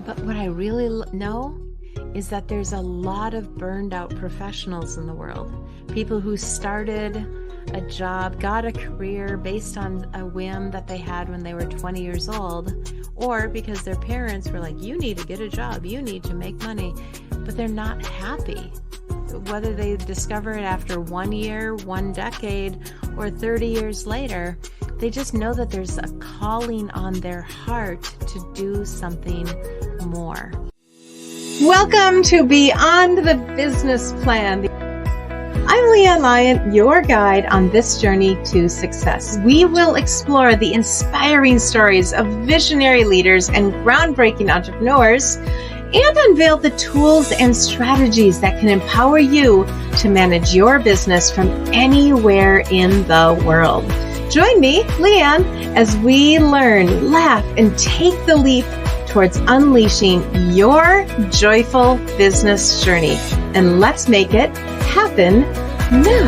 But what I really know is that there's a lot of burned out professionals in the world. People who started a job, got a career based on a whim that they had when they were 20 years old, or because their parents were like, you need to get a job, you need to make money, but they're not happy. Whether they discover it after 1 year, 1 decade, or 30 years later, they just know that there's a calling on their heart to do something more. Welcome to Beyond the Business Plan. I'm LeAnn Lyon, your guide on this journey to success. We will explore the inspiring stories of visionary leaders and groundbreaking entrepreneurs and unveil the tools and strategies that can empower you to manage your business from anywhere in the world. Join me, LeAnn, as we learn, laugh, and take the leap towards unleashing your joyful business journey. And let's make it happen now.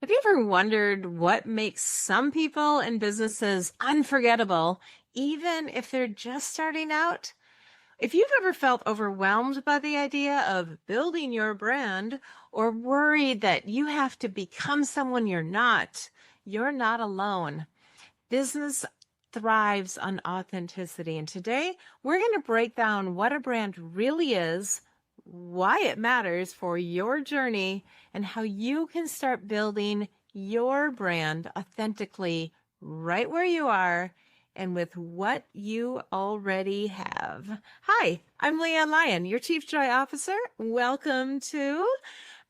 Have you ever wondered what makes some people and businesses unforgettable, even if they're just starting out? If you've ever felt overwhelmed by the idea of building your brand or worried that you have to become someone you're not alone. Business thrives on authenticity. And today we're going to break down what a brand really is, why it matters for your journey, and how you can start building your brand authentically right where you are and with what you already have. Hi, I'm LeAnn Lyon, your Chief Joy Officer. Welcome to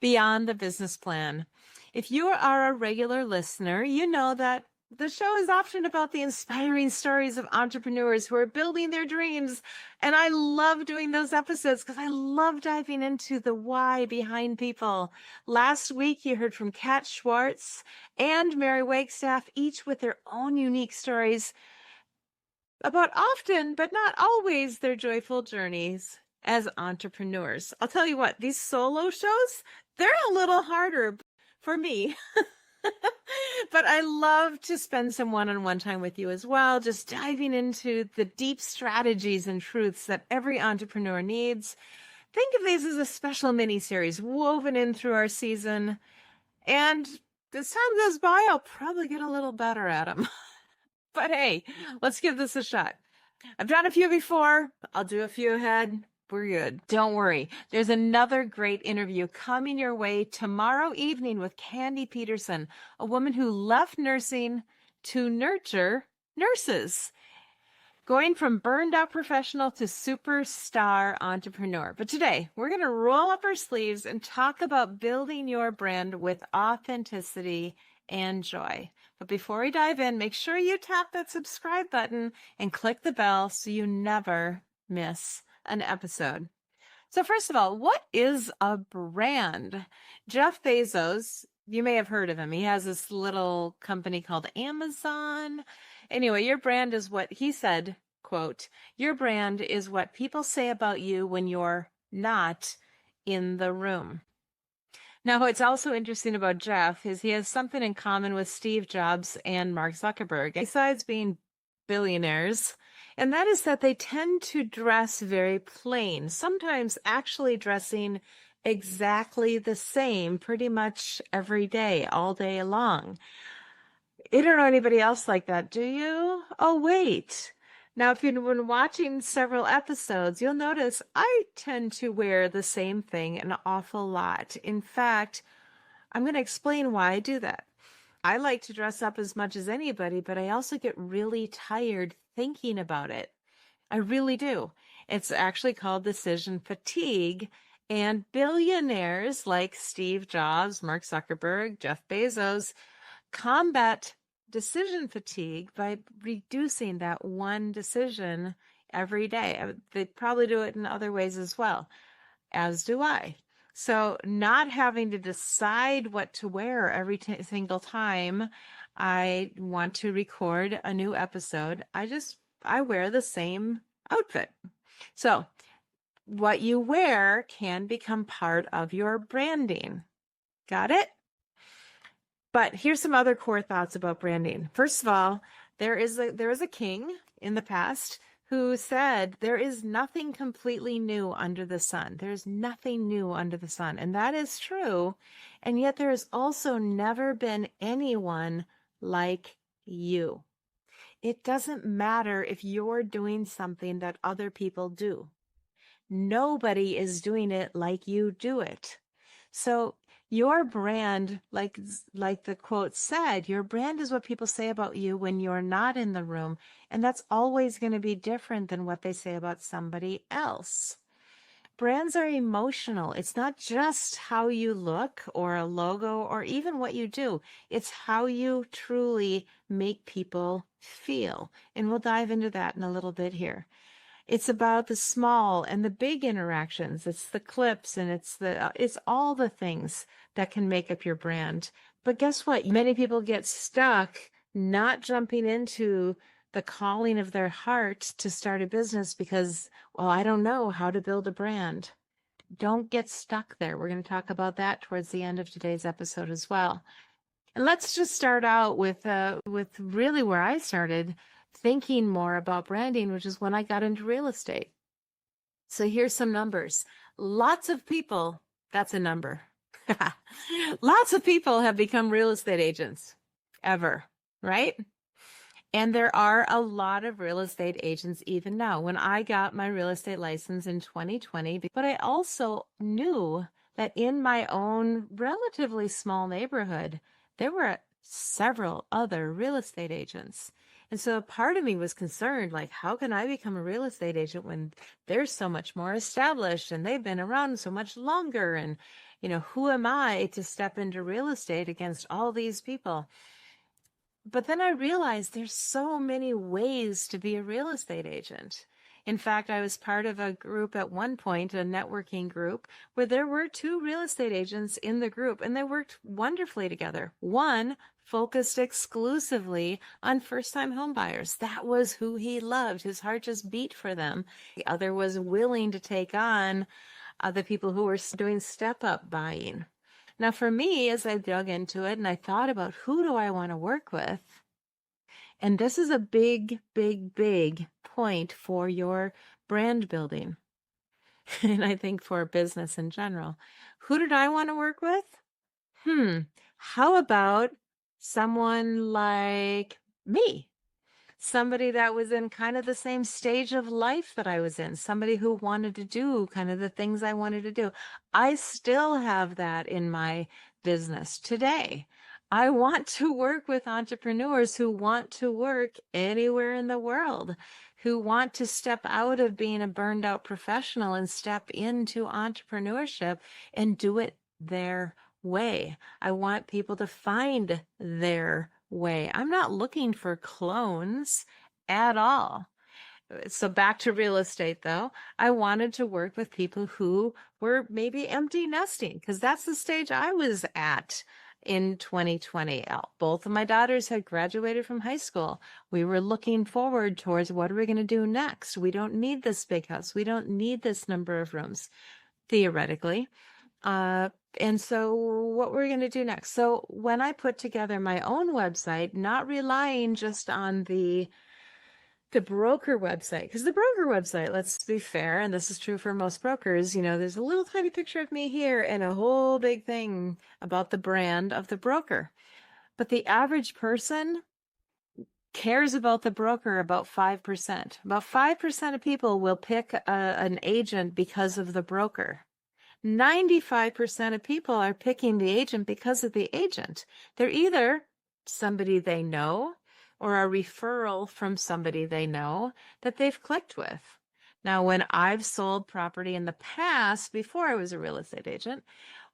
Beyond the Business Plan. If you are a regular listener, you know that the show is often about the inspiring stories of entrepreneurs who are building their dreams. And I love doing those episodes because I love diving into the why behind people. Last week, you heard from Kat Schwartz and Mary Wagstaff, each with their own unique stories about often, but not always, their joyful journeys as entrepreneurs. I'll tell you what, these solo shows, they're a little harder for me. But I love to spend some one-on-one time with you as well, just diving into the deep strategies and truths that every entrepreneur needs. Think of these as a special mini-series woven in through our season. And as time goes by, I'll probably get a little better at them. But hey, let's give this a shot. I've done a few before. I'll do a few ahead. We're good. Don't worry. There's another great interview coming your way tomorrow evening with Candy Peterson, a woman who left nursing to nurture nurses, going from burned out professional to superstar entrepreneur. But today, we're going to roll up our sleeves and talk about building your brand with authenticity and joy. But before we dive in, make sure you tap that subscribe button and click the bell so you never miss an episode. So first of all, what is a brand? Jeff Bezos, you may have heard of him. He has this little company called Amazon. Anyway, your brand is what he said, quote, your brand is what people say about you when you're not in the room. Now, what's also interesting about Jeff is he has something in common with Steve Jobs and Mark Zuckerberg, besides being billionaires, and that is that they tend to dress very plain, sometimes actually dressing exactly the same pretty much every day, all day long. You don't know anybody else like that, do you? Oh, wait. Now, if you've been watching several episodes, you'll notice I tend to wear the same thing an awful lot. In fact, I'm going to explain why I do that. I like to dress up as much as anybody, but I also get really tired thinking about it. I really do. It's actually called decision fatigue, and billionaires like Steve Jobs, Mark Zuckerberg, Jeff Bezos combat decision fatigue by reducing that one decision every day. They probably do it in other ways as well, as do I. So not having to decide what to wear every single time I want to record a new episode, I wear the same outfit. So what you wear can become part of your branding. Got it? But here's some other core thoughts about branding. First of all, there is a king in the past who said, there is nothing completely new under the sun. There's nothing new under the sun. And that is true. And yet there has also never been anyone like you. It doesn't matter if you're doing something that other people do. Nobody is doing it like you do it. So your brand, like the quote said, your brand is what people say about you when you're not in the room. And that's always going to be different than what they say about somebody else. Brands are emotional. It's not just how you look or a logo or even what you do. It's how you truly make people feel. And we'll dive into that in a little bit here. It's about the small and the big interactions. It's the clips and it's all the things that can make up your brand. But guess what? Many people get stuck not jumping into the calling of their heart to start a business because, well, I don't know how to build a brand. Don't get stuck there. We're going to talk about that towards the end of today's episode as well. And let's just start out with really where I started thinking more about branding, which is when I got into real estate. So here's some numbers. Lots of people, that's a number. Lots of people have become real estate agents ever, right? And there are a lot of real estate agents even now. When I got my real estate license in 2020, but I also knew that in my own relatively small neighborhood, there were several other real estate agents. And so part of me was concerned, like, how can I become a real estate agent when they're so much more established and they've been around so much longer? And, who am I to step into real estate against all these people? But then I realized there's so many ways to be a real estate agent. In fact, I was part of a group at one point, a networking group, where there were 2 real estate agents in the group, and they worked wonderfully together. One focused exclusively on first-time home buyers. That was who he loved. His heart just beat for them. The other was willing to take on the people who were doing step-up buying. Now, for me, as I dug into it and I thought about who do I want to work with, and this is a big, big, big point for your brand building, and I think for business in general. Who did I want to work with? How about someone like me? Somebody that was in kind of the same stage of life that I was in, somebody who wanted to do kind of the things I wanted to do. I still have that in my business today. I want to work with entrepreneurs who want to work anywhere in the world, who want to step out of being a burned out professional and step into entrepreneurship and do it their way. I want people to find their way. I'm not looking for clones at all. So back to real estate, though, I wanted to work with people who were maybe empty nesting, because that's the stage I was at in 2020. Both of my daughters had graduated from high school. We were looking forward towards what are we going to do next? We don't need this big house. We don't need this number of rooms, theoretically. And so what we're going to do next. So when I put together my own website, not relying just on the broker website, because the broker website, let's be fair, and this is true for most brokers, there's a little tiny picture of me here and a whole big thing about the brand of the broker. But the average person cares about the broker about 5%. About 5% of people will pick an agent because of the broker. 95% of people are picking the agent because of the agent. They're either somebody they know or a referral from somebody they know that they've clicked with. Now, when I've sold property in the past, before I was a real estate agent,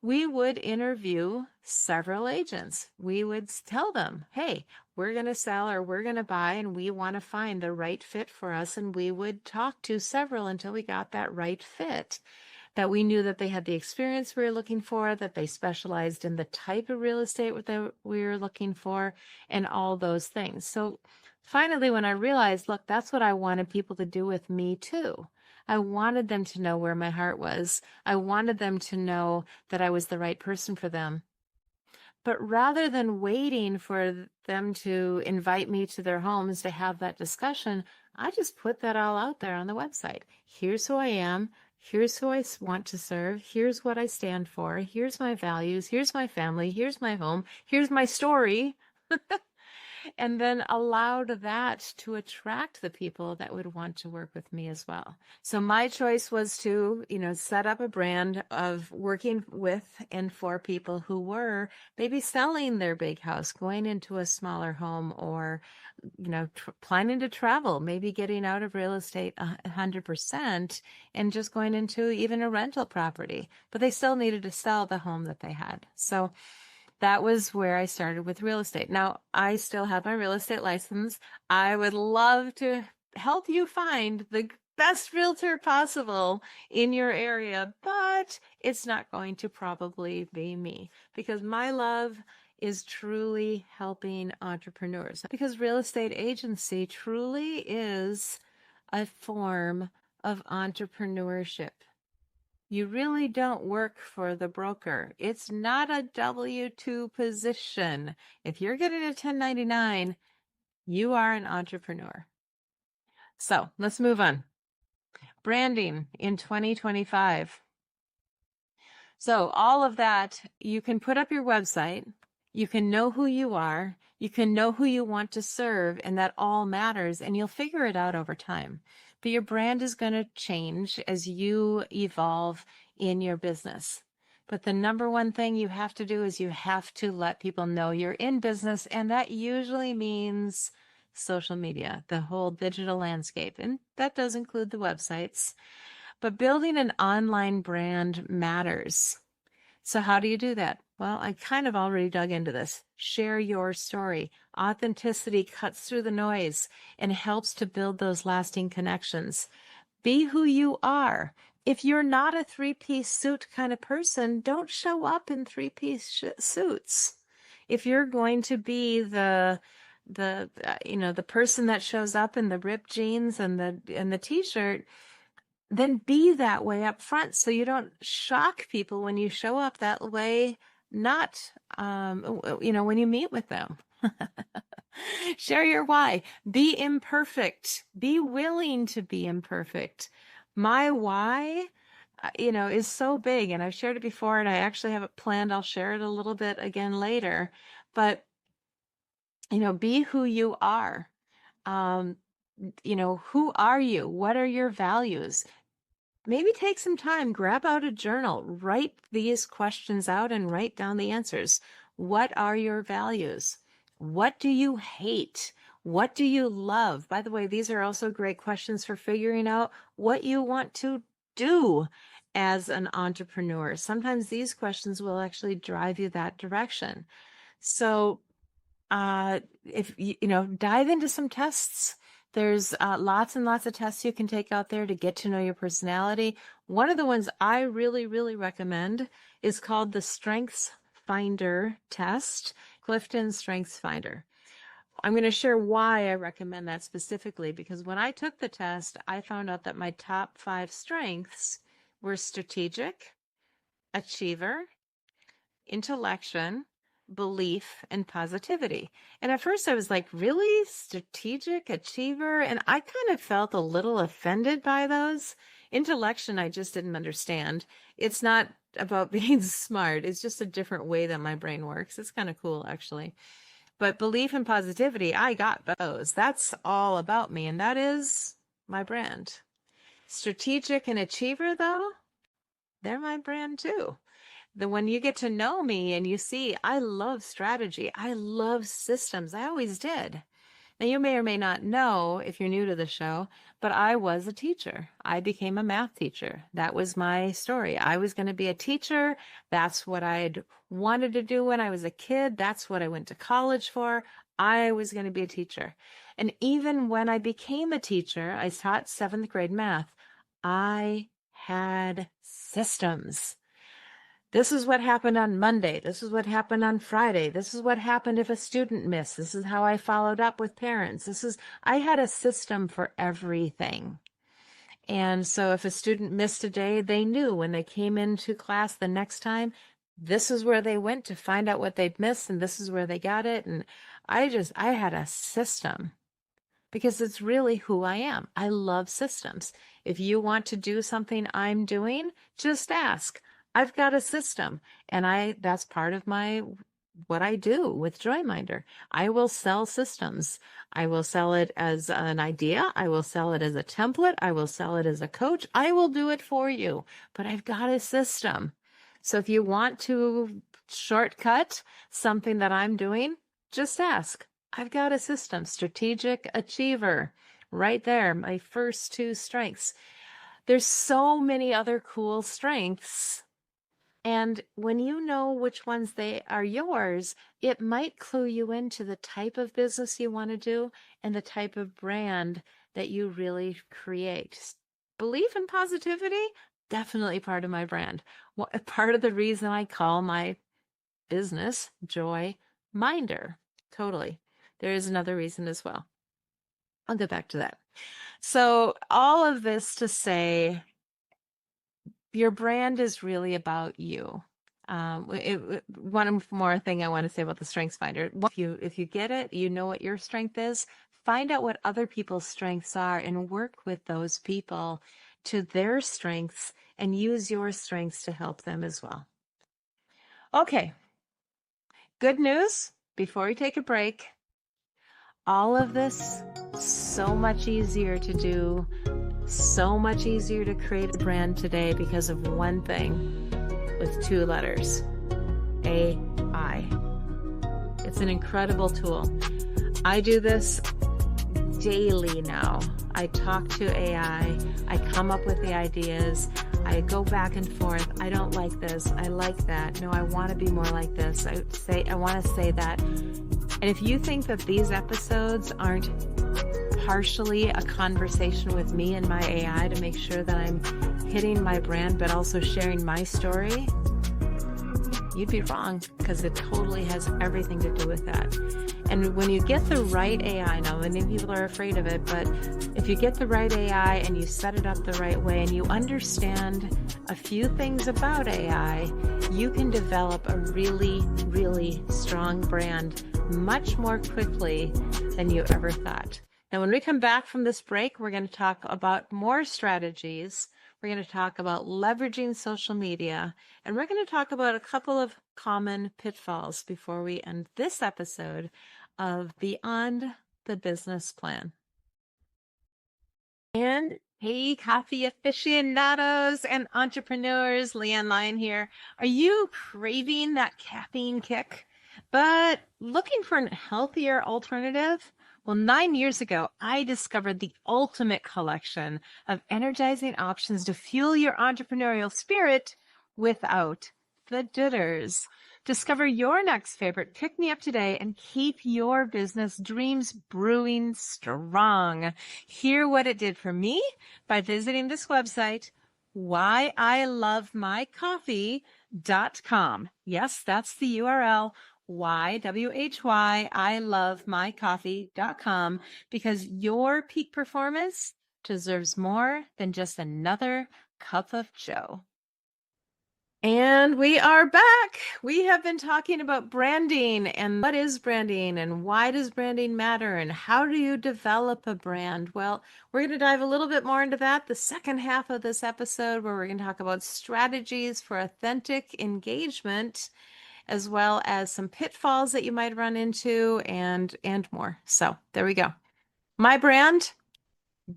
we would interview several agents. We would tell them, hey, we're going to sell or we're going to buy and we want to find the right fit for us. And we would talk to several until we got that right fit, that we knew that they had the experience we were looking for, that they specialized in the type of real estate that we were looking for, and all those things. So finally, when I realized, look, that's what I wanted people to do with me too. I wanted them to know where my heart was. I wanted them to know that I was the right person for them. But rather than waiting for them to invite me to their homes to have that discussion, I just put that all out there on the website. Here's who I am. Here's who I want to serve. Here's what I stand for. Here's my values. Here's my family. Here's my home. Here's my story. And then allowed that to attract the people that would want to work with me as well. So my choice was to, set up a brand of working with and for people who were maybe selling their big house, going into a smaller home, or, planning to travel, maybe getting out of real estate 100% and just going into even a rental property, but they still needed to sell the home that they had. So that was where I started with real estate. Now, I still have my real estate license. I would love to help you find the best realtor possible in your area, but it's not going to probably be me, because my love is truly helping entrepreneurs, because real estate agency truly is a form of entrepreneurship. You really don't work for the broker. It's not a W-2 position. If you're getting a 1099, you are an entrepreneur. So let's move on. Branding in 2025. So all of that, you can put up your website. You can know who you are. You can know who you want to serve, and that all matters, and you'll figure it out over time. But your brand is going to change as you evolve in your business. But the number one thing you have to do is you have to let people know you're in business, and that usually means social media, the whole digital landscape, and that does include the websites. But building an online brand matters. So how do you do that? Well, I kind of already dug into this. Share your story. Authenticity cuts through the noise and helps to build those lasting connections. Be who you are. If you're not a three-piece suit kind of person, don't show up in three-piece suits. If you're going to be the person that shows up in the ripped jeans and the t-shirt, then be that way up front, so you don't shock people when you show up that way, not, when you meet with them. Share your why. Be imperfect. Be willing to be imperfect. My why, is so big, and I've shared it before, and I actually have it planned. I'll share it a little bit again later, but, be who you are. Who are you? What are your values? Maybe take some time, grab out a journal, write these questions out and write down the answers. What are your values? What do you hate? What do you love? By the way, these are also great questions for figuring out what you want to do as an entrepreneur. Sometimes these questions will actually drive you that direction. So, if dive into some tests. There's lots and lots of tests you can take out there to get to know your personality. One of the ones I really, really recommend is called the Strengths Finder test, Clifton Strengths Finder. I'm going to share why I recommend that specifically, because when I took the test, I found out that my top 5 strengths were strategic, achiever, intellection, belief, and positivity. And at first I was like, really? Strategic, achiever? And I kind of felt a little offended by those. Intellection, I just didn't understand. It's not about being smart. It's just a different way that my brain works. It's kind of cool, actually. But belief and positivity, I got those. That's all about me, and that is my brand. Strategic and achiever, though, they're my brand too. When you get to know me and you see, I love strategy. I love systems. I always did. Now, you may or may not know if you're new to the show, but I was a teacher. I became a math teacher. That was my story. I was going to be a teacher. That's what I'd wanted to do when I was a kid. That's what I went to college for. I was going to be a teacher. And even when I became a teacher, I taught 7th grade math. I had systems. This is what happened on Monday. This is what happened on Friday. This is what happened if a student missed. This is how I followed up with parents. I had a system for everything. And so if a student missed a day, they knew when they came into class the next time, this is where they went to find out what they'd missed, and this is where they got it. And I had a system. because it's really who I am. I love systems. If you want to do something I'm doing, just ask. I've got a system, and that's part of what I do with Joyminder. I will sell systems. I will sell it as an idea. I will sell it as a template. I will sell it as a coach. I will do it for you, but I've got a system. So if you want to shortcut something that I'm doing, just ask. I've got a system. Strategic achiever, right there, my first two strengths. There's so many other cool strengths. And when you know which ones they are yours, it might clue you into the type of business you want to do and the type of brand that you really create. Belief in positivity, definitely part of my brand. Part of the reason I call my business Joy Minder. Totally. There is another reason as well. I'll get back to that. So all of this to say, your brand is really about you. One more thing I want to say about the Strengths Finder. If you get it, you know what your strength is. Find out what other people's strengths are and work with those people to their strengths and use your strengths to help them as well. Okay. Good news before we take a break. All of this, so much easier to do, so much easier to create a brand today because of one thing with two letters, AI. It's an incredible tool. I do this daily now. I talk to AI. I come up with the ideas. I go back and forth. I don't like this. I like that. No, I want to be more like this. I want to say that. And if you think that these episodes aren't partially a conversation with me and my AI to make sure that I'm hitting my brand, but also sharing my story, you'd be wrong, because it totally has everything to do with that. And when you get the right AI, now many people are afraid of it, but if you get the right AI and you set it up the right way and you understand a few things about AI, you can develop a really, really strong brand much more quickly than you ever thought. Now, when we come back from this break, we're going to talk about more strategies. We're going to talk about leveraging social media, and we're going to talk about a couple of common pitfalls before we end this episode of Beyond the Business Plan. And hey, coffee aficionados and entrepreneurs, LeAnn Lyon here. Are you craving that caffeine kick, but looking for a healthier alternative? Well, 9 years ago, I discovered the ultimate collection of energizing options to fuel your entrepreneurial spirit without the jitters. Discover your next favorite pick-me-up today and keep your business dreams brewing strong. Hear what it did for me by visiting this website, whyIlovemycoffee.com. Yes, that's the URL. whyIlovemycoffee.com, because your peak performance deserves more than just another cup of joe. And we are back. We have been talking about branding and what is branding and why does branding matter and how do you develop a brand? Well, we're going to dive a little bit more into that the second half of this episode, where we're going to talk about strategies for authentic engagement, as well as some pitfalls that you might run into and more. So there we go. My brand,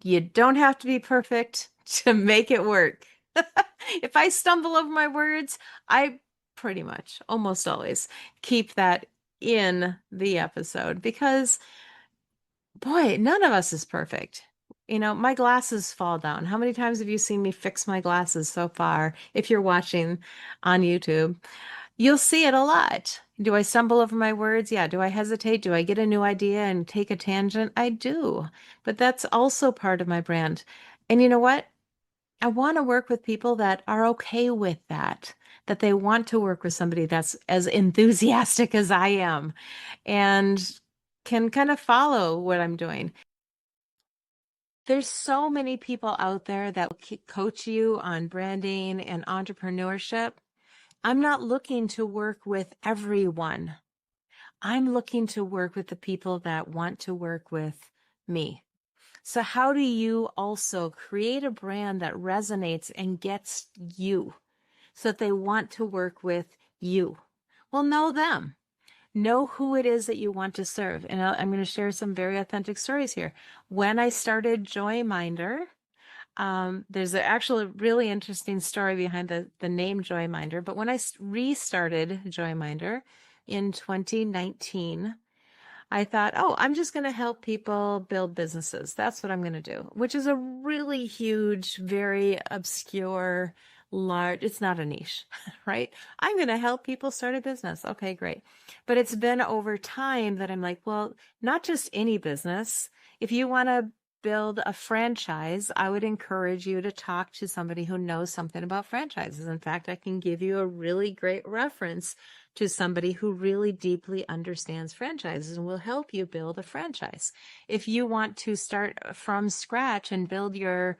you don't have to be perfect to make it work. If I stumble over my words, I pretty much almost always keep that in the episode, because boy, none of us is perfect. You know, my glasses fall down. How many times have you seen me fix my glasses so far? If you're watching on YouTube, you'll see it a lot. Do I stumble over my words? Yeah. Do I hesitate? Do I get a new idea and take a tangent? I do. But that's also part of my brand. And you know what? I want to work with people that are okay with that they want to work with somebody that's as enthusiastic as I am and can kind of follow what I'm doing. There's so many people out there that will coach you on branding and entrepreneurship. I'm not looking to work with everyone. I'm looking to work with the people that want to work with me. So how do you also create a brand that resonates and gets you so that they want to work with you? Well, know them. Know who it is that you want to serve. And I'm going to share some very authentic stories here. When I started Joyminder, there's actually a really interesting story behind the name Joyminder. But when I restarted Joyminder in 2019, I thought, oh, I'm just going to help people build businesses. That's what I'm going to do, which is a really huge, very obscure, large, it's not a niche, right? I'm going to help people start a business. Okay, great. But it's been over time that I'm like, well, not just any business. If you want to build a franchise, I would encourage you to talk to somebody who knows something about franchises. In fact, I can give you a really great reference to somebody who really deeply understands franchises and will help you build a franchise. If you want to start from scratch and build your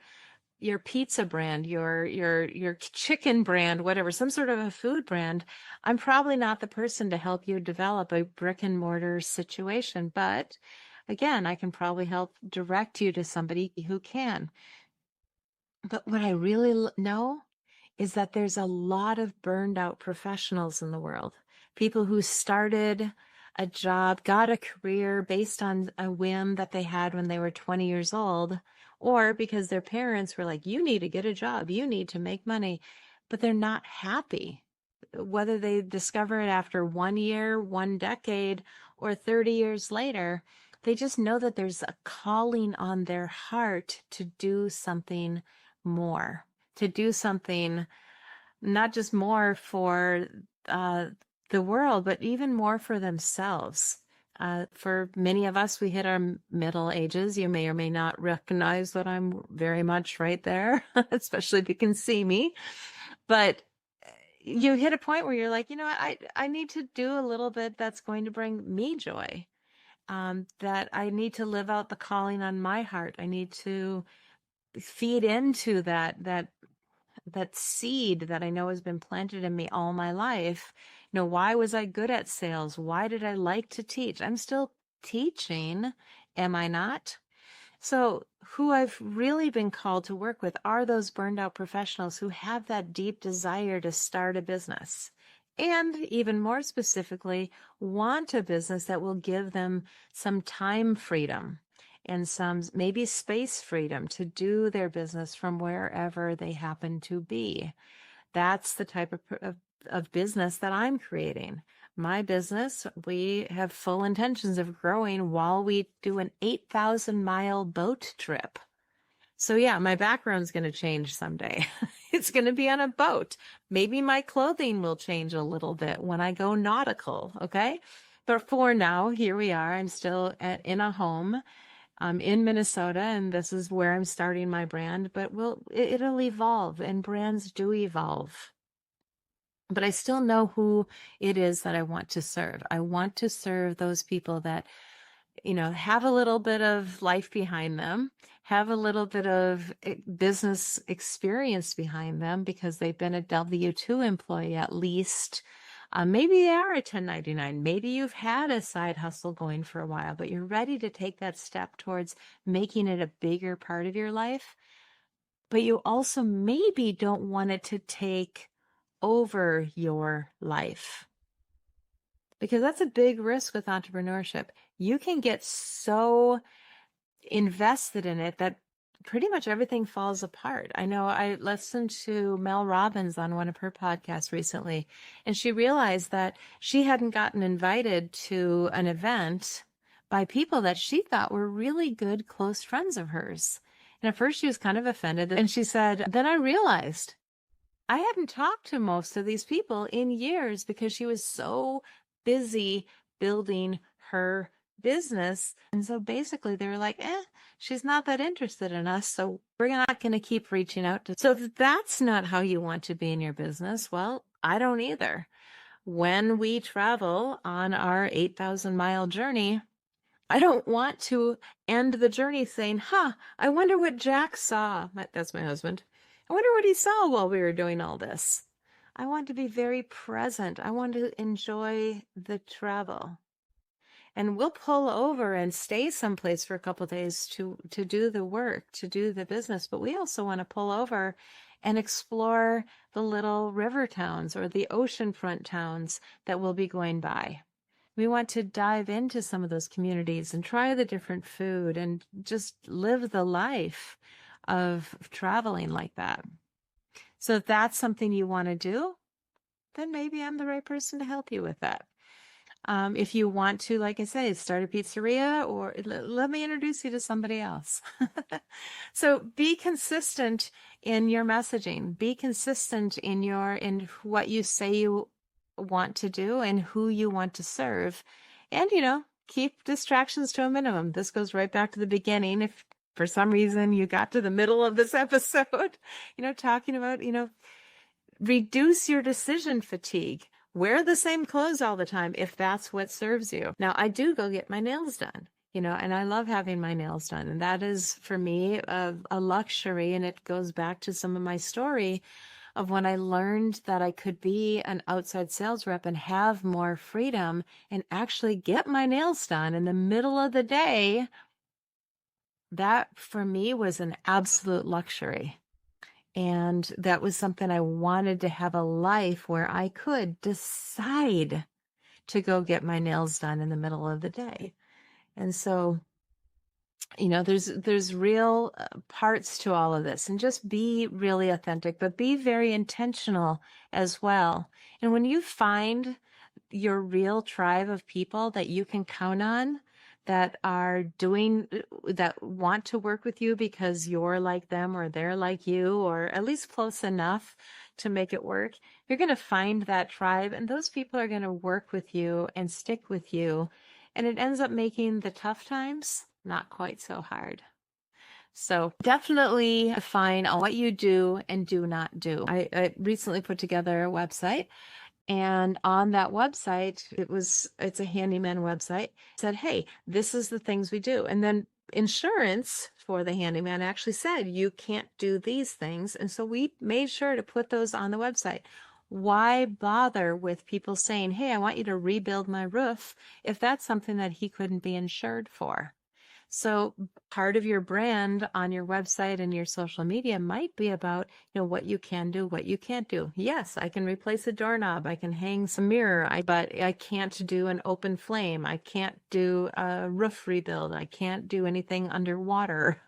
pizza brand, your chicken brand, whatever, some sort of a food brand, I'm probably not the person to help you develop a brick and mortar situation, but again, I can probably help direct you to somebody who can. But what I really know is that there's a lot of burned out professionals in the world. People who started a job, got a career based on a whim that they had when they were 20 years old, or because their parents were like, you need to get a job, you need to make money, but they're not happy. Whether they discover it after 1 year, 1 decade, or 30 years later, they just know that there's a calling on their heart to do something more, to do something not just more for the world, but even more for themselves. For many of us, we hit our middle ages. You may or may not recognize that I'm very much right there, especially if you can see me. But you hit a point where you're like, you know what, I need to do a little bit that's going to bring me joy. That I need to live out the calling on my heart. I need to feed into that seed that I know has been planted in me all my life. You know, why was I good at sales? Why did I like to teach? I'm still teaching, am I not? So who I've really been called to work with are those burned out professionals who have that deep desire to start a business. And even more specifically, want a business that will give them some time freedom and some maybe space freedom to do their business from wherever they happen to be. That's the type of business that I'm creating. My business, we have full intentions of growing while we do an 8,000-mile boat trip. So yeah, my background's going to change someday. It's going to be on a boat. Maybe my clothing will change a little bit when I go nautical, okay? But for now, here we are. I'm still in a home. I'm in Minnesota, and this is where I'm starting my brand, but it'll evolve, and brands do evolve. But I still know who it is that I want to serve. I want to serve those people that, you know, have a little bit of life behind them, have a little bit of business experience behind them because they've been a W-2 employee at least. Maybe they are a 1099. Maybe you've had a side hustle going for a while, but you're ready to take that step towards making it a bigger part of your life. But you also maybe don't want it to take over your life, because that's a big risk with entrepreneurship. You can get so invested in it that pretty much everything falls apart. I know I listened to Mel Robbins on one of her podcasts recently, and she realized that she hadn't gotten invited to an event by people that she thought were really good, close friends of hers. And at first she was kind of offended. And she said, then I realized I hadn't talked to most of these people in years because she was so busy building her business. And so basically they were like, she's not that interested in us, so we're not going to keep reaching out to. So if that's not how you want to be in your business, well, I don't either. When we travel on our 8,000-mile journey, I don't want to end the journey saying, I wonder what Jack saw. That's my husband. I wonder what he saw while we were doing all this. I want to be very present. I want to enjoy the travel. and we'll pull over and stay someplace for a couple of days to do the work, to do the business. But we also want to pull over and explore the little river towns or the oceanfront towns that we'll be going by. We want to dive into some of those communities and try the different food and just live the life of traveling like that. So if that's something you want to do, then maybe I'm the right person to help you with that. If you want to, like I say, start a pizzeria, or let me introduce you to somebody else. So be consistent in your messaging. Be consistent in what you say you want to do and who you want to serve. And, keep distractions to a minimum. This goes right back to the beginning. If for some reason you got to the middle of this episode, talking about, reduce your decision fatigue. Wear the same clothes all the time if that's what serves you. Now, I do go get my nails done, and I love having my nails done. And that is, for me, a luxury. And it goes back to some of my story of when I learned that I could be an outside sales rep and have more freedom and actually get my nails done in the middle of the day. That, for me, was an absolute luxury. And that was something I wanted to have, a life where I could decide to go get my nails done in the middle of the day. And so, there's real parts to all of this, and just be really authentic, but be very intentional as well. And when you find your real tribe of people that you can count on, that want to work with you because you're like them or they're like you, or at least close enough to make it work, you're going to find that tribe, and those people are going to work with you and stick with you. And it ends up making the tough times not quite so hard. So definitely define what you do and do not do. I recently put together a website. And on that website, it's a handyman website. It said, hey, this is the things we do. And then insurance for the handyman actually said, you can't do these things. And so we made sure to put those on the website. Why bother with people saying, hey, I want you to rebuild my roof, if that's something that he couldn't be insured for? So part of your brand on your website and your social media might be about, what you can do, what you can't do. Yes, I can replace a doorknob. I can hang some mirror, but I can't do an open flame. I can't do a roof rebuild. I can't do anything underwater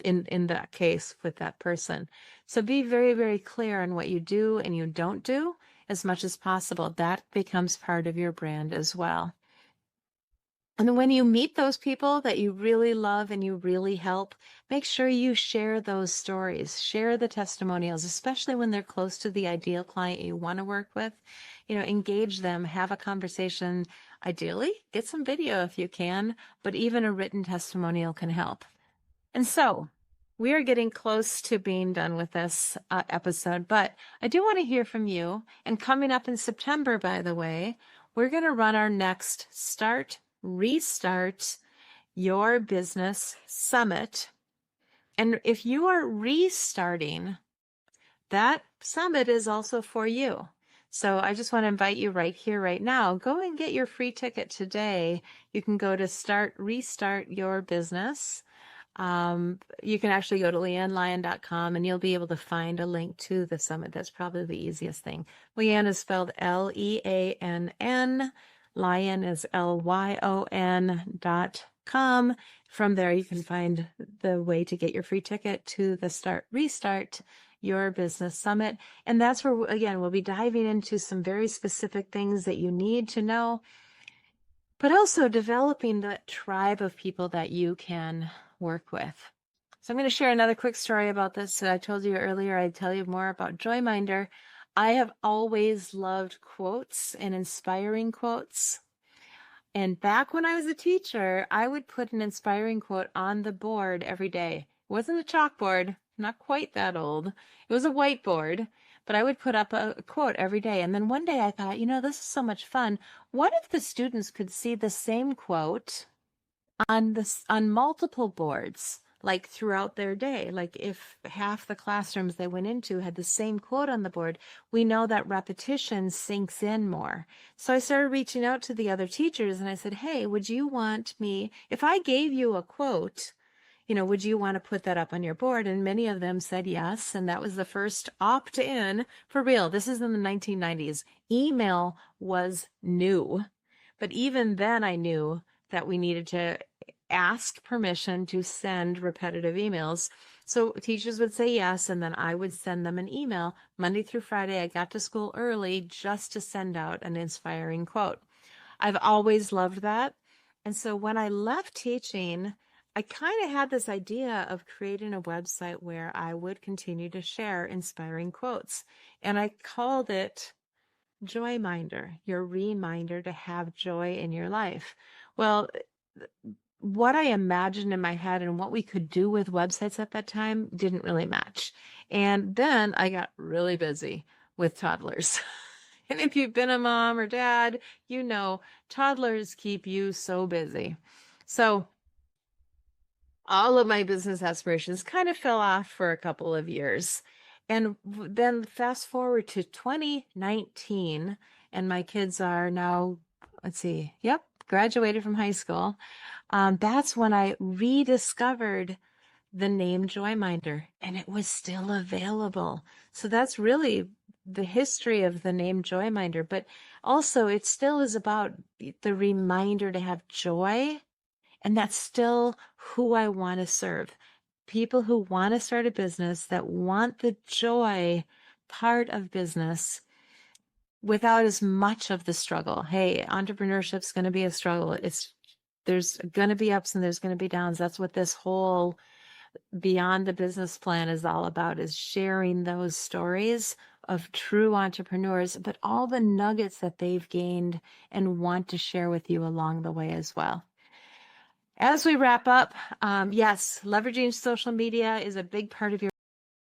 in that case with that person. So be very, very clear on what you do and you don't do as much as possible. That becomes part of your brand as well. And then when you meet those people that you really love and you really help, make sure you share those stories, share the testimonials, especially when they're close to the ideal client you want to work with. Engage them, have a conversation. Ideally, get some video if you can, but even a written testimonial can help. And so we are getting close to being done with this episode, but I do want to hear from you. And coming up in September, by the way, we're going to run our next Restart Your Business Summit. And if you are restarting, that summit is also for you. So I just want to invite you right here, right now, go and get your free ticket today. You can go to Restart Your Business. You can actually go to LeAnnLyon.com and you'll be able to find a link to the summit. That's probably the easiest thing. LeAnn is spelled LeAnn. Lyon is LYON.com. From there, you can find the way to get your free ticket to the Restart Your Business Summit. And that's where, again, we'll be diving into some very specific things that you need to know, but also developing that tribe of people that you can work with. So I'm going to share another quick story about this. I told you earlier, I'd tell you more about Joyminder. I have always loved quotes and inspiring quotes. And back when I was a teacher, I would put an inspiring quote on the board every day. It wasn't a chalkboard, not quite that old. It was a whiteboard, but I would put up a quote every day. And then one day I thought, this is so much fun. What if the students could see the same quote on multiple boards? like throughout their day. Like if half the classrooms they went into had the same quote on the board, we know that repetition sinks in more. So I started reaching out to the other teachers and I said, hey, would you want me, if I gave you a quote, would you want to put that up on your board? And many of them said yes. And that was the first opt-in for real. This is in the 1990s. Email was new. But even then I knew that we needed to ask permission to send repetitive emails. So teachers would say yes, and then I would send them an email Monday through Friday. I got to school early just to send out an inspiring quote. I've always loved that. And so when I left teaching, I kind of had this idea of creating a website where I would continue to share inspiring quotes. And I called it Joy Minder, your reminder to have joy in your life. Well, what I imagined in my head and what we could do with websites at that time didn't really match. And then I got really busy with toddlers. And if you've been a mom or dad, toddlers keep you so busy. So all of my business aspirations kind of fell off for a couple of years. And then fast forward to 2019, and my kids are now, graduated from high school. That's when I rediscovered the name Joyminder, and it was still available. So that's really the history of the name Joyminder. But also, it still is about the reminder to have joy. And that's still who I want to serve. People who want to start a business, that want the joy part of business without as much of the struggle. Hey, entrepreneurship's going to be a struggle. There's going to be ups and there's going to be downs. That's what this whole Beyond the Business Plan is all about, is sharing those stories of true entrepreneurs, but all the nuggets that they've gained and want to share with you along the way as well. As we wrap up, yes, leveraging social media is a big part of your